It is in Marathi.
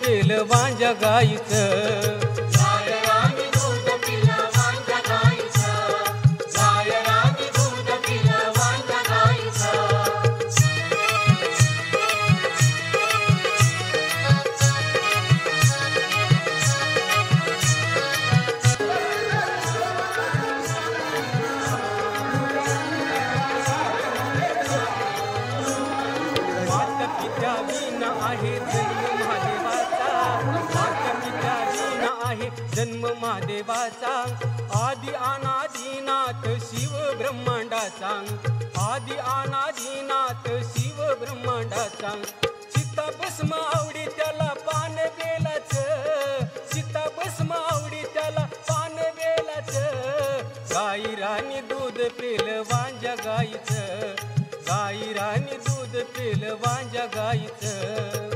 पेलं वांज्या गाईचं. मातपित्या विना आहे जन्म महादेवाचा, मातपित्या विना आहे जन्म महादेवाचा. आदि अनादिनाथ शिव ब्रह्मांडाचा, आदि अनादिनाथ शिव ब्रह्मांडाचा. चिता भस्म आवडी त्याला पान बेलाचं, चिता भस्म आवडी त्याला पान बेलाचं. गाई राणी दूध पेलं वांज्या गाईचं, गाई राणी दूध पेलं वांज्या गाईचं.